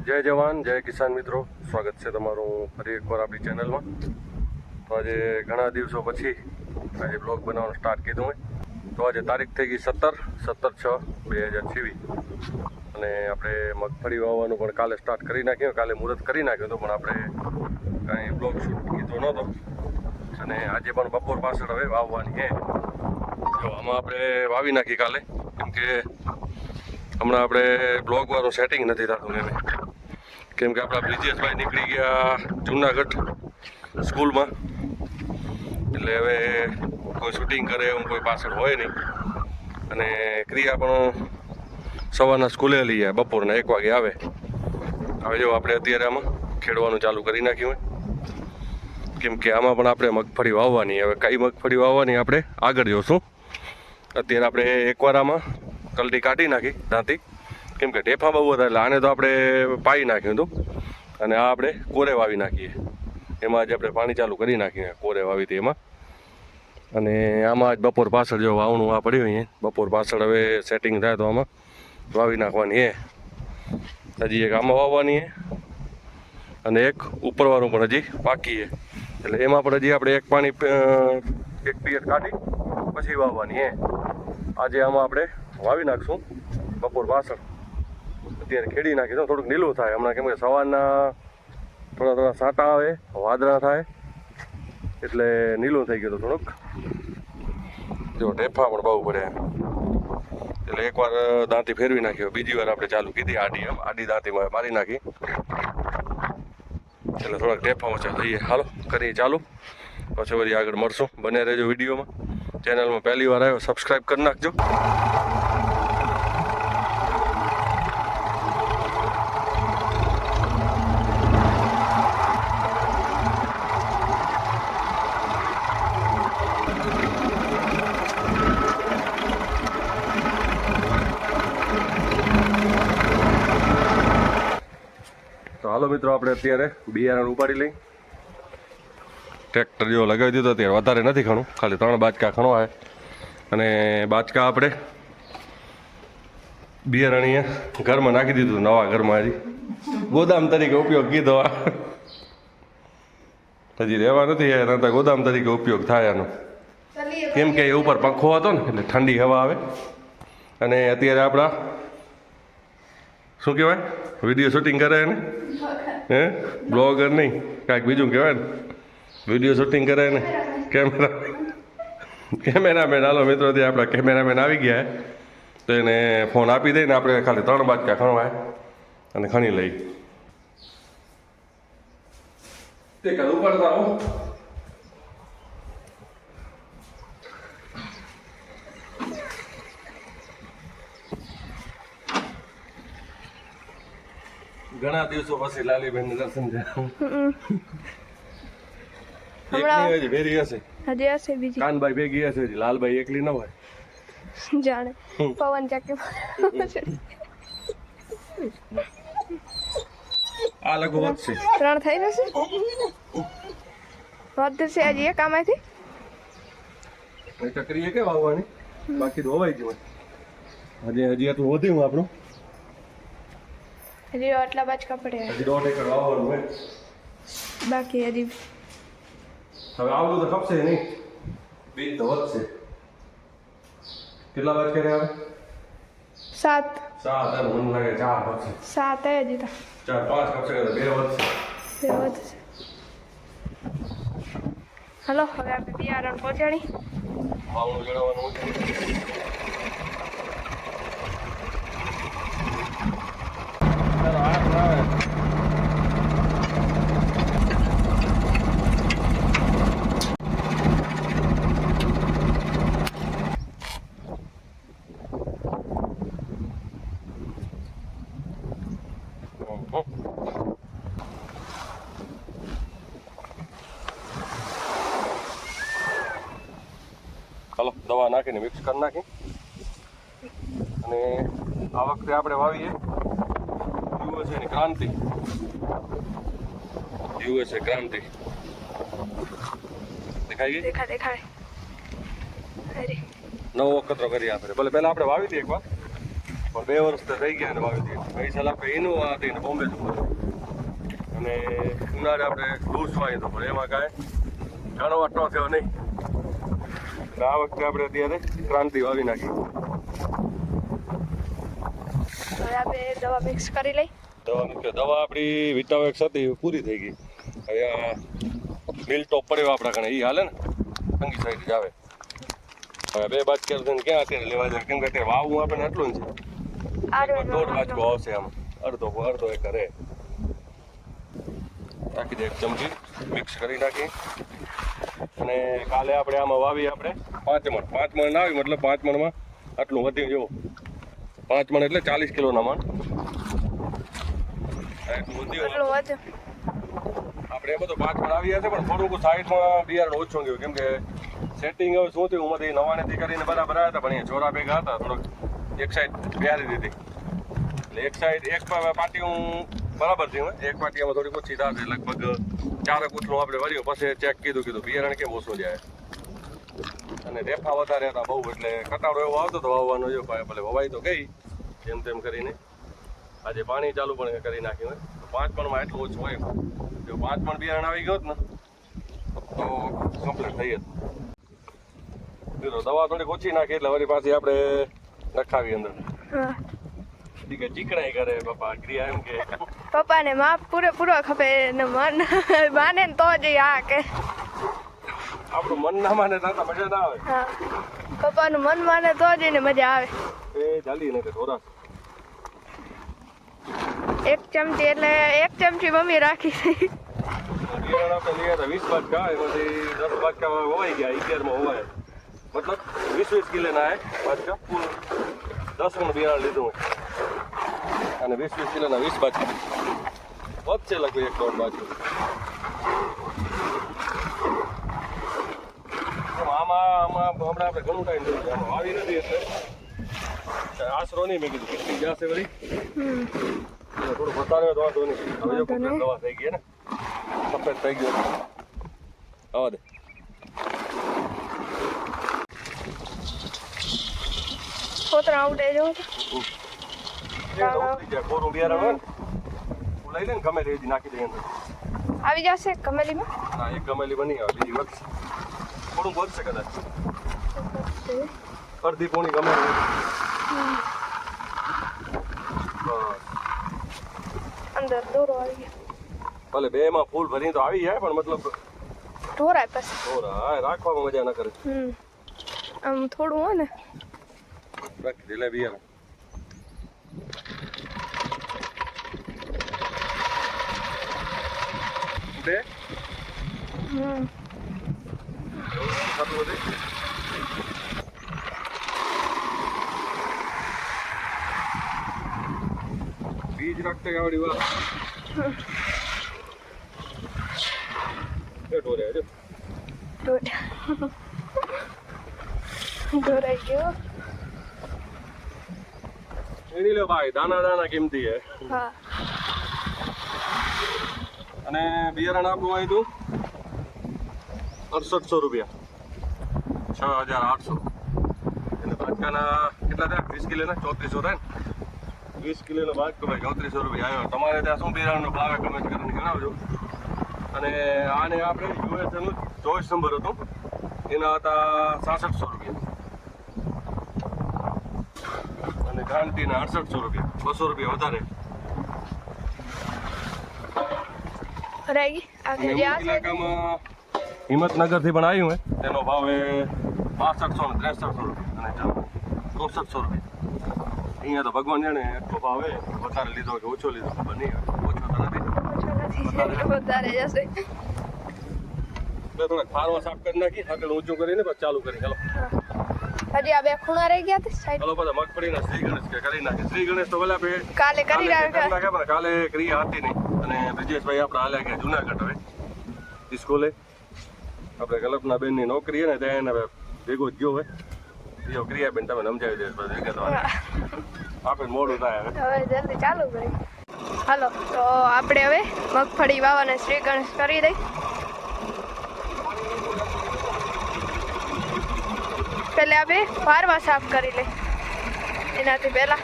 જય જવાન જય કિસાન મિત્રો, સ્વાગત છે તમારું ફરી એકવાર આપણી ચેનલમાં. તો આજે ઘણા દિવસો પછી આજે બ્લોગ બનાવવાનું સ્ટાર્ટ કીધું હોય. તો આજે તારીખ થઈ ગઈ 17/6/2024 અને આપણે મગફળી વાવવાનું પણ કાલે સ્ટાર્ટ કરી નાખ્યું. કાલે મુહૂર્ત કરી નાખ્યું હતું, પણ આપણે કાંઈ બ્લોગ શૂટ કીધો નહોતો. અને આજે પણ બપોર પાછળ હવે વાવવાની છે. તો આમાં આપણે વાવી નાખી કાલે, કેમ કે હમણાં આપણે બ્લોગવાળું સેટિંગ નથી થતું ને, કેમ કે આપણા બ્રિજેશભાઈ નીકળી ગયા જુનાગઢ સ્કૂલમાં, એટલે હવે કોઈ શૂટિંગ કરે એવું કોઈ પાછળ હોય નહીં. અને ક્રિયા પણ સવારના સ્કૂલે લઈ જાય, બપોરના 1 વાગે આવે. હવે જો આપણે અત્યારે આમાં ખેડવાનું ચાલુ કરી નાખ્યું હોય, કેમ કે આમાં પણ આપણે મગફળી વાવવાની. હવે કઈ મગફળી વાવવાની આપણે આગળ જોશું. અત્યારે આપણે એકવાર આમાં કલટી કાઢી નાખી ત્યાંથી, કેમ કે ઢેફા બહુ હતા, એટલે આને તો આપણે પાઈ નાખ્યું હતું. અને આ આપણે કોરે વાવી નાખીએ, એમાં જ આપણે પાણી ચાલુ કરી નાખીએ કોરે વાવી હતી એમાં. અને આમાં જ બપોર પાછળ જો વાવણું આ પડ્યું અહીંયા, બપોર પાછળ હવે સેટિંગ થાય તો આમાં વાવી નાખવાની છે. હજી એક આમાં વાવવાની છે અને એક ઉપરવાળું પણ હજી બાકી છે, એટલે એમાં પણ હજી આપણે એક પિયત કાઢી પછી વાવવાની છે. આજે આમાં આપણે વાવી નાખશું બપોર પાછળ. અત્યારે ખેડી નાખી તો થોડુંક નીલું થાય હમણાં, કેમ કે સવારના થોડા સાટા આવે, વાદળા થાય, એટલે નીલું થઈ ગયું થોડુંક. જો ઢેફા પણ બહુ પડે, એટલે એકવાર દાંતી ફેરવી નાખ્યો, બીજી વાર આપણે ચાલુ કીધી આડી દાંતીમાં મારી નાખી, એટલે થોડાક ઢેફા ઓછા થઈએ. હાલો કરીએ ચાલુ, પછી વળી આગળ મળશું. બને રહેજો વિડીયોમાં. ચેનલમાં પહેલી વાર આવ્યો સબસ્ક્રાઈબ કરી નાખજો. તો હાલો મિત્રો, આપણે અત્યારે બિયારણ ઉપાડી લઈ. ટ્રેક્ટર જો લગાવી દીધો, અત્યારે વધારે નથી ખણું, ખાલી 3 બાચકા ખણવા છે. અને બાચકા આપણે બિયારણ અહીંયા ઘરમાં નાખી દીધું, નવા ઘરમાં. હજી ગોદામ તરીકે ઉપયોગ કીધો, હજી રહેવા નથી યાર, તો ગોદામ તરીકે ઉપયોગ થાય આનો, કેમ કે એ ઉપર પંખો હતો ને એટલે ઠંડી હવા આવે. અને અત્યારે આપણા શું કહેવાય, વિડીયો શૂટિંગ કરે ને, હે બ્લોગર નહીં, કાંઈક બીજું કહેવાય ને, વિડીયો શૂટિંગ કરે ને કેમેરામેન. હાલો મિત્રો, ત્યાં આપણા કેમેરામેન આવી ગયા, તો એને ફોન આપી દઈને આપણે ખાલી 3 બાચકા ખણવાય અને ખણી લઈ. તે કાલ ઉપાડતા હો. ઘણા દિવસો પછી લાલીબેન દર્શન થયા. હજી ભેરી હશે, હજી હશે બીજી. કાનભાઈ ભેગી હશે, હજી લાલભાઈ એકલી ન હોય, જાણે પવન ચાકે આ લગો વધશે. 3 થઈ જશે, વધશે હજી એક આમાંથી. ચક્રીએ કે વાવવાની, બાકી તો હોવાઈ ગયું. હજી આટલું વધ્યું આપણું, હજી આટલા બાચકા પડ્યા, હજી 1.5 એકર વાવવાનું હોય બાકી હજી. હવે આવડું તો ખપશે નહીં, બીજ તો વધશે. કેટલા બાજકા રહ્યા? 7 મને લાગે 4 ખપશે. 7 હજી તો 4-5 ખપશે, 2 વધશે. વધશે. હલો, હવે આપણે બિયારણ પહોંચાડી વાવણું જણાવવાનું ચાલો દવા નાખીને મિક્સ કરી નાખી. અને આ વખતે આપણે વાવીએ યુએસએ ક્રાંતિ. દેખાઈ ગઈ? દેખાય. નવો અખતરો કરી આપણે. ભલે પહેલાં આપણે વાવી દઈએ એકવાર, પણ 2 વર્ષ તો થઈ ગયા ને વાવી હતી. ગઈ સાલ આપણે ઇનોવા હતી ને બોમ્બે સુપર અને ઉનાળે આપણે લૂસ વાવી તો પણ એમાં કાંઈ ઘણો વાટો થયો નહીં. એટલે આ વખતે આપણે અત્યારે ક્રાંતિ વાવી નાખી. હવે આપણે દવા મિક્સ કરી લઈ. દવા આપણી વિટાવેક્સ હતી પૂરી થઈ ગઈ. હવે આ મિલ ટોપ પડ્યો આપણા કણે એ હાલે ને અંગી સાઈડ જ આવે. હવે 2 બાજકા થઈને ક્યાં અત્યારે લેવા જાય કેમ કે અત્યારે વાવવું આપણે એટલું જ છે. 1.5 બાજકો આવશે આમ અડધો એકર રહે. નાખી દે 1 ચમચી મિક્સ કરી નાખી અને કાલે આપણે આમાં વાવી આપણે 5 મણ. 5 મણ ના આવી મતલબ 5 મણમાં આટલું વધ્યું જો 5 મણ એટલે 40 કિલોના મણ. એટલું વધ્યું આપણે એ બધું 5 મણ આવી જશે પણ થોડુંક સાઈડમાં બિયારણ ઓછું ગયું કેમ કે સેટિંગ હવે શું થયું ઉમાંથી 99 કરીને બરાબર આવ્યા હતા પણ અહીંયા ચોરા ભેગા હતા થોડોક એક સાઈડ બિહારી દીધી એટલે એક સાઈડ એક પાટી હું બરાબર થયું એક પાટીમાં થોડી ઓછી થશે લગભગ 4 કૂટલું આપણે વર્યું પછી ચેક કીધું બિયારણ કેમ ઓછું જાય અને રેફા વધારે હતા બહુ એટલે કટાડો એવો આવતો હતો વાવવાનો જો ભલે વવાઈ તો ગઈ જેમ તેમ કરીને આજે પાણી ચાલુ પણ કરી નાખ્યું હોય 5 મણમાં એટલું ઓછું હોય જો 5 મણ બિયારણ આવી ગયો ને તો કમ્પ્લીટ થઈ હતું દવા થોડીક ઓછી નાખી એટલે વળી પાછી આપણે નખાવી અંદર ચીકણાઈ કરે પપ્પા ક્રિયા એમ કે પપ્પાને માપ પૂરેપૂરો ખપે ને મન માને ને તો જ આ કે આપણું મન ના માને તો મજા ના આવે. હા પપ્પાનું મન માને તો જ એને મજા આવે. એ ચાલી ને થોડા 1 ચમચી એટલે 1 ચમચી મમ્મી રાખી બિયારણ આપણે લઈએ તો 20 બાજકા એમાંથી 10 બાજકા હોવાઈ ગયા 11માં હોવાય મતલબ 20 કિલોના બાજકા કુલ 10 મણ બિયારણ લીધું અને 20 કિલોના 20 બાજકા વધશે લગભગ 1.5 બાજુ. આમાં હમણાં આપણે ઘણું ટાઈમ થઈ ગયો આમાં વાવી નથી એટલે આશરો નહીં મેં કીધું કેટલી જશે વળી થોડું વધારે તો વાંધો નહીં. હવે જો complete દવા થઈ ગઈ ને સફેદ થઈ ગયો આવા દે પોતરા આવડે જો કોરું બિયારણ હોય ને લઈ લે ને ગમે તે નાખી દઈએ અંદર આવી જશે ગમેલીમાં. હા એક ગમેલી બની આવે બીજી વધશે થોડું વધશે કદાચ અડધી પોણી ગમે અંદર દોરો આવી ગયો ભલે 2માં ફૂલ ભરીને તો આવી જાય પણ મતલબ ઢોરાય પછી હા રાખવામાં મજા ના કરે. આમ થોડું હોય ને રાખી દે લે બિયારણ બે થતું બધે બીજ રાખતે આવડી વાત ઢોરે જો ઢોરાઈ ગયો. એની લો ભાઈ દાના કિંમતી હે. હા અને બિયારણ આપણું આવ્યું 6800 રૂપિયા 6800 એટલે બાજકાના કેટલા થયા 20 કિલોના 3400 થાય ને 20 કિલોનો બાજકો ભાઈ 3400 રૂપિયા આવ્યો. તમારે ત્યાં શું બિયારણનો ભાવ કમેન્ટ કરીને જણાવજો. અને આને આપણે યુએસએનું 24 નંબર હતું એના હતા 6600 રૂપિયા અને ક્રાંતિના 6800 રૂપિયા 200 રૂપિયા વધારે. ઇલાકામાં હિંમતનગરથી પણ આવ્યું હોય તેનો ભાવ એ 6200 ને 6300 રૂપિયા અને 6400 રૂપિયા. અહીંયા તો ભગવાન જાણે એટલો ભાવ એ વધારે લીધો કે ઓછો લીધો ખબર નહીં ઓછો તો નથી વધારે જશે. એટલે થોડાક ફારવા સાફ કરી નાખી આગળ ઊંચું કરીને પછી ચાલુ કરી ચાલો હજી આ 2 ખૂણા રહી ગયા હતા સાઈડ. ચાલો બધા મગફળીના શ્રી ગણેશ કે કરી નાખે. શ્રી ગણેશ તો પેલા કાલે કરી નાખ્યા પણ કાલે ક્રિયા હતી નહીં અને બ્રિજેશભાઈ આપણે હાલ્યા ગયા જુનાગઢ હવે સ્કૂલે આપણે કલ્પના બેનની નોકરી છે ને ત્યાં એને ભેગો જ ગયો હોય એ ક્રિયાબેન તમે સમજાવી દે આપણે મોડું થાય હવે જલ્દી ચાલુ કરી. હાલો તો આપણે હવે મગફળી વાવવાના શ્રી ગણેશ કરી દઈ. પહેલે આપણે ફારવા સાફ કરી લઈ એનાથી પહેલા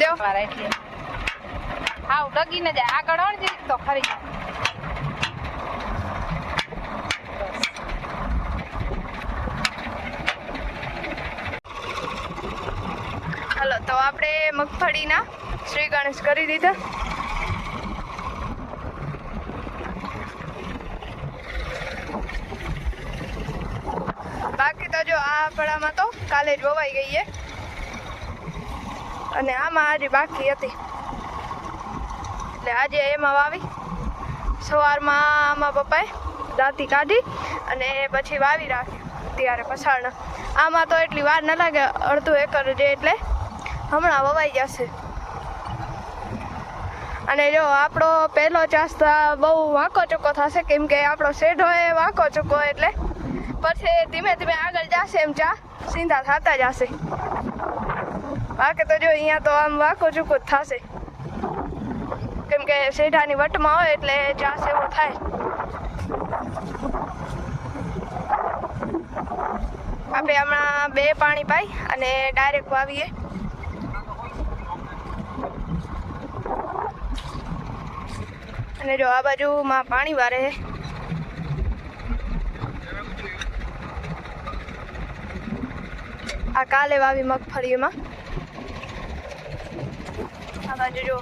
દો. મારા એટલે હાવ ડગીને જાય આગળ અણજી તો ખરી જાય. હાલો તો આપણે મગફળીના શ્રી ગણેશ કરી દીધા. બાકી તો જો આ પડામાં તો કાલે જ વવાઈ ગઈ છે અને આમાં આજે બાકી હતી એટલે આજે એમાં વાવી. સવારમાં આમાં પપ્પાએ દાંતી કાઢી અને પછી વાવી રાખી ત્યારે પસાળના. આમાં તો એટલી વાર ન લાગે, અડધું એકર જે એટલે હમણાં વવાઈ જશે. અને જો આપણો પહેલો ચાસ બહુ વાંકો ચૂકો થશે કેમ કે આપણો શેઢો એ વાંકો ચૂકો એટલે પછી ધીમે ધીમે આગળ જશે એમ ચા સીધા થતા જશે. બાકી તો જો અહીંયા તો આમ વાંકો ચૂકો જ થશે કેમ કે શેઢાની વટમાં હોય એટલે ચાસ એવો થાય. આપણે હમણાં 2 પાણી પાઈ અને ડાયરેક્ટ વાવીએ. અને જો આ બાજુમાં પાણી વારે આ કાલે વાવી મગફળીમાં. આ બાજુ જો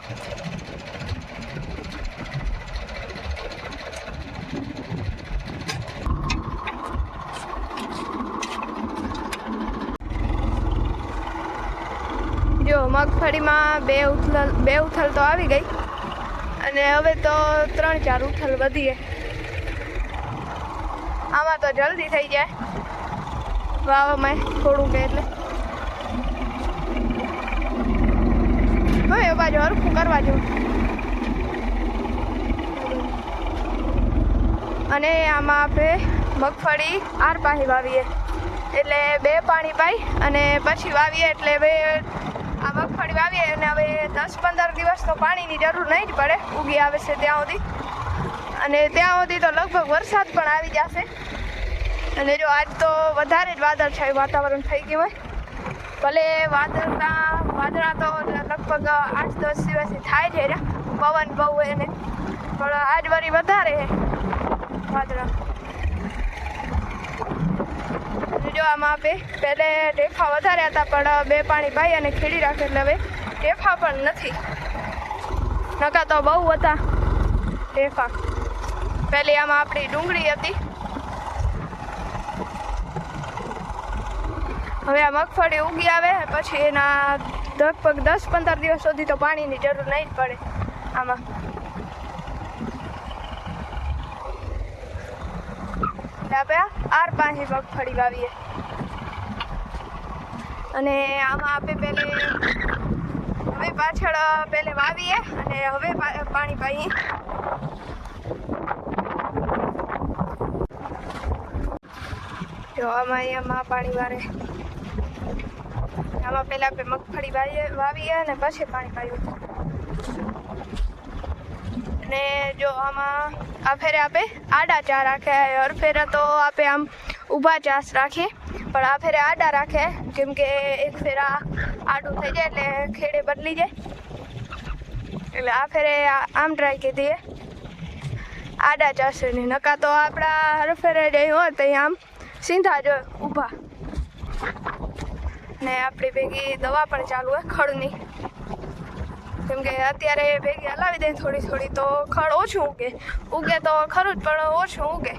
મગફળીમાં બે ઉથલ તો આવી ગઈ અને હવે તો 3-4 ઉથલ વધીએ. આમાં તો જલ્દી થઈ જાય વાવામાં થોડું કે એટલે હવે એ બાજુ હરખું કરવા જેવું. અને આમાં આપણે મગફળી આરપાહી વાવીએ એટલે 2 પાણી પાઈ અને પછી વાવીએ એટલે હવે આ મગફળી વાવીએ અને હવે 10-15 દિવસ તો પાણીની જરૂર નહીં જ પડે ઉગી આવે છે ત્યાં સુધી. અને ત્યાં સુધી તો લગભગ વરસાદ પણ આવી જશે. અને જો આજ તો વધારે જ વાદળછાયું વાતાવરણ થઈ ગયું હોય. ભલે વાદળા તો લગભગ 8-10 દિવસથી થાય છે પવન બહુ એને, પણ આજ વળી વધારે વાદળા. જો આમાં આપણે પહેલે ટેફા વધારે હતા પણ 2 પાણી પાઈ અને ખેડી રાખે એટલે હવે ટેફા પણ નથી. નકા તો બહુ હતા ટેફા. પહેલી આમાં આપણી ડુંગળી હતી. હવે આ મગફળી ઉગી આવે પછી એના લગભગ 10-15 દિવસ સુધી તો પાણીની જરૂર નહીં જ પડે આમાં. આપણે આરપાહી મગફળી વાવીએ અને આમાં આપણે હવે પાછળ પહેલે વાવીએ અને હવે પાણી પાઈએ. જો આમાં અહીંયામાં પાણી વારે. આમાં પહેલા આપણે મગફળી વાવીએ અને પછી પાણી પાઈએ. અને જો આમાં આ ફેરે આપણે આડા ચા રાખે. હર ફેરે તો આપણે આમ ઊભા ચાસ રાખીએ પણ આ ફેરે આડા રાખે કેમ કે એક ફેરા આડું થઈ જાય એટલે ખેડે બદલી જાય. એટલે આ ફેરે આમ ટ્રાય કરી દઈએ આડા ચાસે ને. નકા તો આપણા હર ફેરે જઈ હોય તો આમ સીધા જ ઊભા. ને આપણી ભેગી દવા પણ ચાલુ હોય ખડની કેમ કે અત્યારે ભેગી હલાવી દઈએ થોડી તો ખડ ઓછું ઉગે તો ખરું જ પણ ઓછું ઉગે.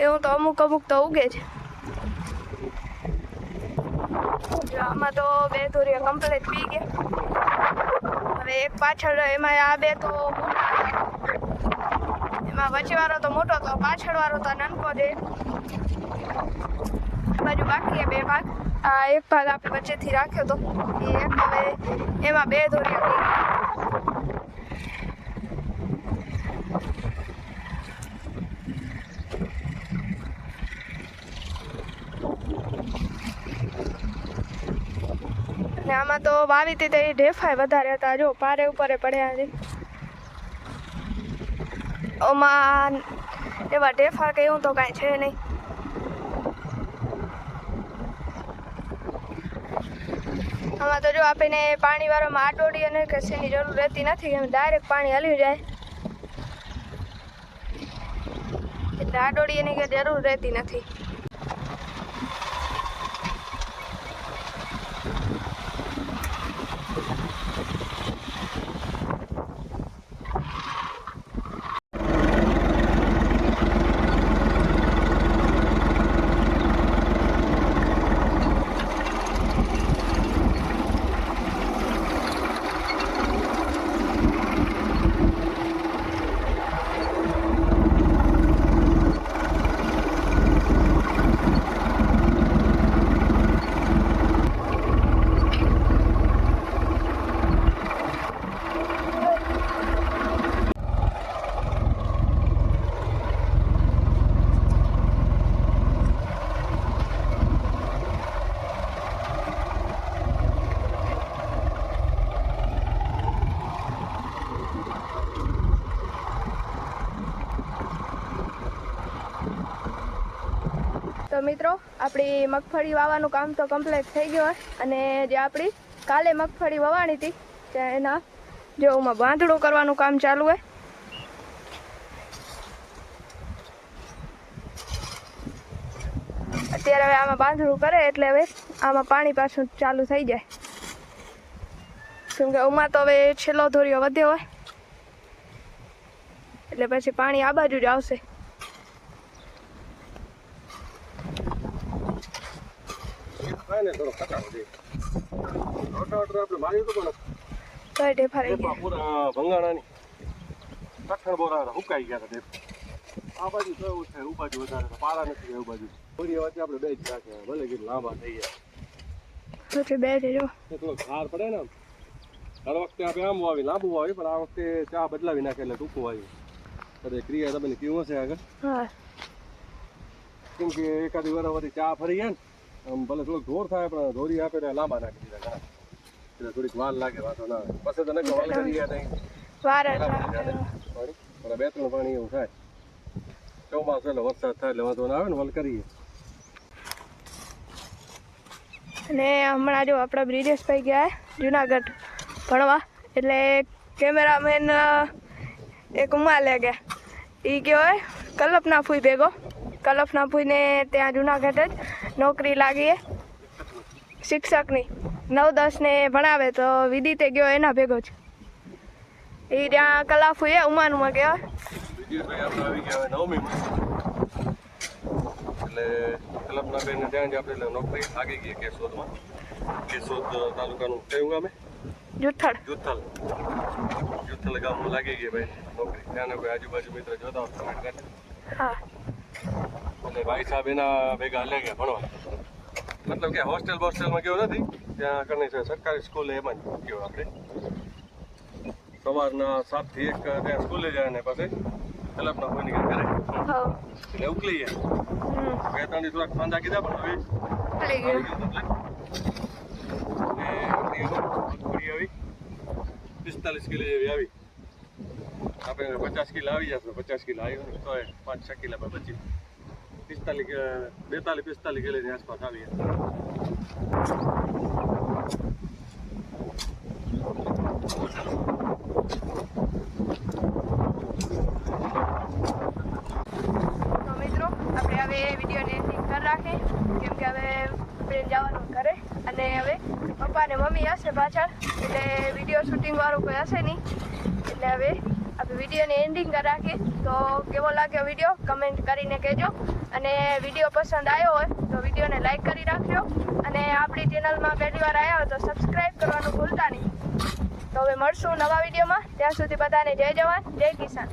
એવું તો અમુક તો ઉગે જ. આમાં તો 2 ધોરિયા કમ્પ્લીટ પી ગયા. હવે એક પાછળ એમાં આ 2 તો એમાં વચવાળો તો મોટો તો પાછળવાળો તો નાનકો છે. બાજુ બાકી 2 ભાગ. આ એક ભાગ આપણે વચ્ચેથી રાખ્યો તો એ એક હવે એમાં 2 ધોરિયા પી ગયા. ને આમાં તો વાવી હતી એ ઢેફાય વધારે હતા. જો પારે ઉપર પડ્યા છે. ઓમાં એવા ઢેફા કે એવું તો કાંઈ છે નહીં. આમાં તો જો આપણને પાણી વાળામાં આટોડી અને કશીની જરૂર રહેતી નથી, એમ ડાયરેક્ટ પાણી હલ્યું જાય એટલે આટોડી એની કંઈ જરૂર રહેતી નથી. તો મિત્રો આપણી મગફળી વાવવાનું કામ તો કમ્પ્લીટ થઈ ગયું હોય, અને જે આપણી કાલે મગફળી વવાણી હતી ત્યાં એના જેઓમાં બાંધણું કરવાનું કામ ચાલુ હોય. અત્યારે હવે આમાં બાંધણું કરે એટલે હવે આમાં પાણી પાછું ચાલુ થઈ જાય, કેમ કે ઉમાં તો હવે છેલ્લો ધોરિયો વધ્યો હોય એટલે પછી પાણી આ બાજુ જ આવશે. કઈ ફરી ગયા પૂરા ભંગાણાની કઠણ બોરા હુકાઈ ગયા હતા. આ બાજુ તો એવું છે, બાજુ વધારે પારા નથી, એવું બાજુ થોડી વચ્ચે આપણે બે જ રાખ્યા, ભલે કીધું લાંબા થઈ ગયા. પછી બે જો થોડો ખાર પડે ને, હર વખતે આપણે આમ વાવી લાંબુ વાવી, પણ આ વખતે ચા બદલાવી નાખે એટલે ટૂંકું વાવ્યું. બધે ક્રિયા તમે કેવું હશે આગળ, હા, કેમ કે એકાદી વાર વધી ચા ફરી ગયા ને, આમ ભલે થોડુંક ઢોર થાય પણ ધોરી આપે ને લાંબા નાખી દીધા ઘણા, એટલે થોડીક વાર લાગે, વાંધો ના આવે. પછી તો નકર વાલ કરી ગયા નહીં, વાર પણ બે ત્રણ પાણી એવું થાય. ચોમાસું એટલે વરસાદ થાય એટલે વાંધો ના આવે ને, વલ કરીએ. અને હમણાં જો આપણા બ્રિજેશભાઈ ગયા જુનાગઢ ભણવા, એટલે કેમેરામેન એક ઉમા લે ગયા. એ ગયો હોય કલ્પના ફૂઈ ભેગો, કલ્પના ફૂઈને ત્યાં જુનાગઢ જ નોકરી લાગી શિક્ષકની, 9-10 ને ભણાવે, તો વિદિતે ગયો એના ભેગો જ. એ ત્યાં કલા ફૂઈએ ઉમાનમાં ગયા. આવી ગયા નવમીમાં, એટલે કલ્પના બેન ત્યાં જ આપણે નોકરી લાગી ગઈ કેશોદમાં. કેશોદ તાલુકાનું કયું ગામે? જુથ્થળ. જુથ્થલ ગામમાં લાગી ગઈ ભાઈ નોકરી. ત્યાંના કોઈ આજુબાજુ મિત્ર જોતા હોય કમેન્ટ કરે. હા, એટલે ભાઈ સાહેબ એના ભેગા લે ગયા ભણવા. મતલબ કે હોસ્ટેલ બોસ્ટેલમાં ગયો નથી, ત્યાં કને છે સરકારી સ્કૂલે, એમાં જ ગયો આપણે. સવારના 7 થી 1 ત્યાં સ્કૂલે જાય ને પછી કલ્પના કોઈની ઘરે હા, એટલે ઉકલી ગયા. 2-3 દિવસ થોડાક ફાંદા કીધા, પણ હવે ભૂલી ગયું. મગફળી આવી 45 કિલો જેવી આવી. આપણે 50 કિલો આવી જશે, 50 કિલો આવ્યો ને તો 5-6 કિલા પર બચી 42-45 કિલોની આસપાસ આવી. તો મિત્રો આપણે હવે વિડીયોને એન્ડિંગ કરી રાખીએ, કેમ કે હવે આપણે જવાનું ઘરે, અને હવે પપ્પા ને મમ્મી હશે પાછળ, એટલે વિડીયો શૂટિંગ વાળું કોઈ હશે નહીં, એટલે હવે આપણે વિડીયોને એન્ડિંગ કરી રાખીએ. તો કેવો લાગ્યો વિડીયો કમેન્ટ કરીને કહેજો, અને વિડીયો પસંદ આવ્યો હોય તો વિડીયોને લાઈક કરી રાખજો, અને આપણી ચેનલમાં પહેલી વાર આવ્યા હોય તો સબસ્ક્રાઈબ કરવાનું ભૂલતા નહીં. તો હવે મળશું નવા વિડીયોમાં, ત્યાં સુધી બધાને જય જવાન જય કિસાન.